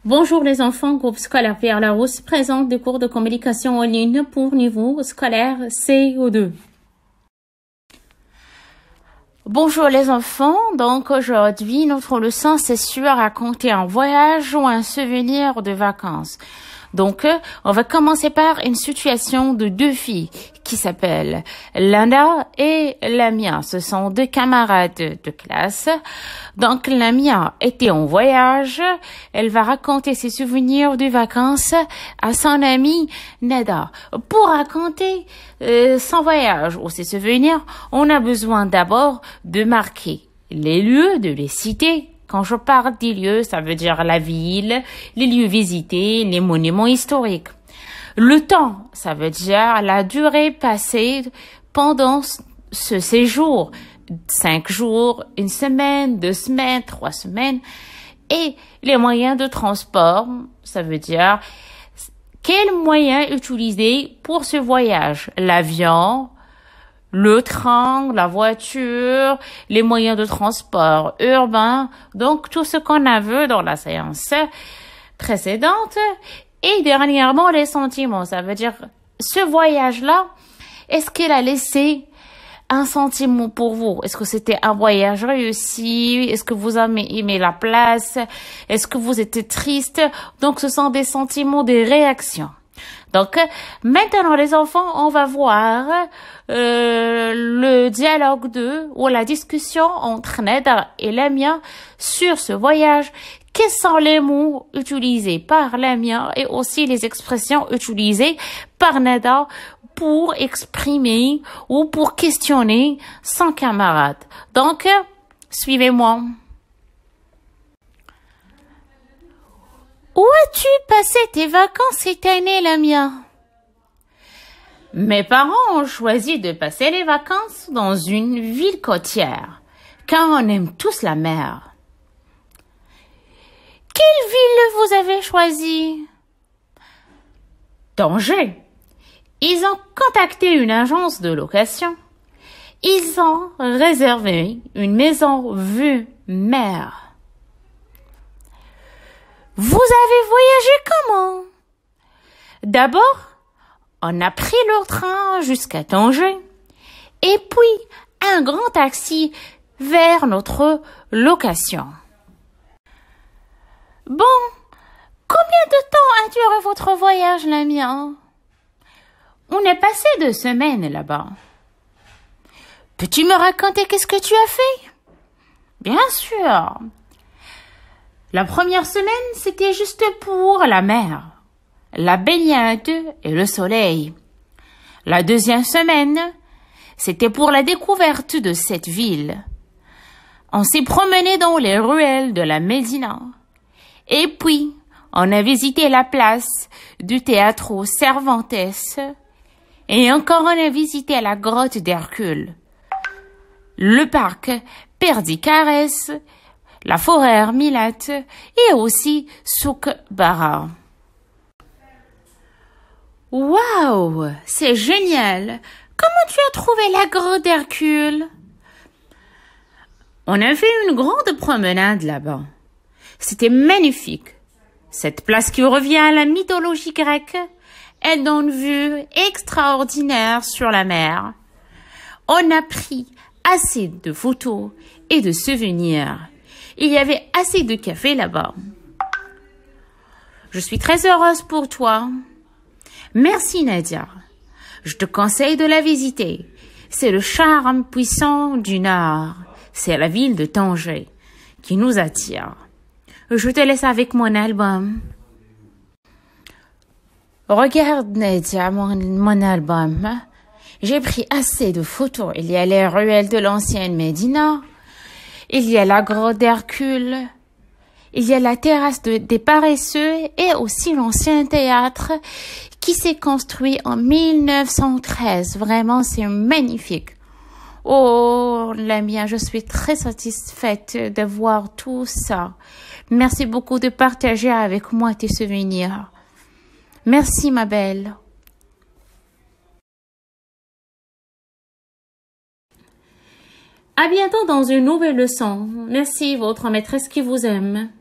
Bonjour les enfants, groupe scolaire Pierre Larousse présente des cours de communication en ligne pour niveau scolaire CO2. Bonjour les enfants, donc aujourd'hui notre leçon c'est sur raconter un voyage ou un souvenir de vacances. Donc on va commencer par une situation de deux filles qui s'appellent Lana et Lamia. Ce sont deux camarades de classe. Donc Lamia était en voyage. Elle va raconter ses souvenirs de vacances à son amie Neda. Pour raconter son voyage ou ses souvenirs, on a besoin d'abord de marquer les lieux, de les citer. Quand je parle des lieux, ça veut dire la ville, les lieux visités, les monuments historiques. Le temps, ça veut dire la durée passée pendant ce séjour. 5 jours, 1 semaine, 2 semaines, 3 semaines. Et les moyens de transport, ça veut dire quels moyens utiliser pour ce voyage. L'avion, le train, la voiture, les moyens de transport urbain, donc tout ce qu'on a vu dans la séance précédente. Et dernièrement, les sentiments, ça veut dire ce voyage-là, est-ce qu'il a laissé un sentiment pour vous? Est-ce que c'était un voyage réussi? Est-ce que vous avez aimé la place? Est-ce que vous étiez triste? Donc ce sont des sentiments, des réactions. Donc, maintenant, les enfants, on va voir le dialogue ou la discussion entre Neda et Lamia sur ce voyage. Quels sont les mots utilisés par Lamia et aussi les expressions utilisées par Neda pour exprimer ou pour questionner son camarade. Donc, suivez-moi. Où as-tu passé tes vacances cette année, Lamia? Mes parents ont choisi de passer les vacances dans une ville côtière, car on aime tous la mer. Quelle ville vous avez choisie? Tanger. Ils ont contacté une agence de location. Ils ont réservé une maison vue mer. Vous avez voyagé comment? D'abord, on a pris le train jusqu'à Tanger et puis un grand taxi vers notre location. Bon, combien de temps a duré votre voyage, Lamia? On est passé 2 semaines là-bas. Peux-tu me raconter qu'est-ce que tu as fait? Bien sûr. La première semaine, c'était juste pour la mer, la baignade et le soleil. La deuxième semaine, c'était pour la découverte de cette ville. On s'est promené dans les ruelles de la Médina. Et puis, on a visité la place du Teatro Cervantes. Et encore, on a visité la grotte d'Hercule, le parc Perdicares, la forêt Hermilate et aussi Souk Bara. Waouh, c'est génial! Comment tu as trouvé la grotte d'Hercule? On a fait une grande promenade là-bas. C'était magnifique. Cette place qui revient à la mythologie grecque, elle donne une vue extraordinaire sur la mer. On a pris assez de photos et de souvenirs. Il y avait assez de café là-bas. Je suis très heureuse pour toi. Merci Nadia. Je te conseille de la visiter. C'est le charme puissant du Nord. C'est la ville de Tanger qui nous attire. Je te laisse avec mon album. Regarde Nadia, mon album. J'ai pris assez de photos. Il y a les ruelles de l'ancienne Médina. Il y a la grotte d'Hercule, il y a la terrasse des Paresseux et aussi l'ancien théâtre qui s'est construit en 1913. Vraiment, c'est magnifique. Oh, Lamia, je suis très satisfaite de voir tout ça. Merci beaucoup de partager avec moi tes souvenirs. Merci, ma belle. À bientôt dans une nouvelle leçon. Merci, votre maîtresse qui vous aime.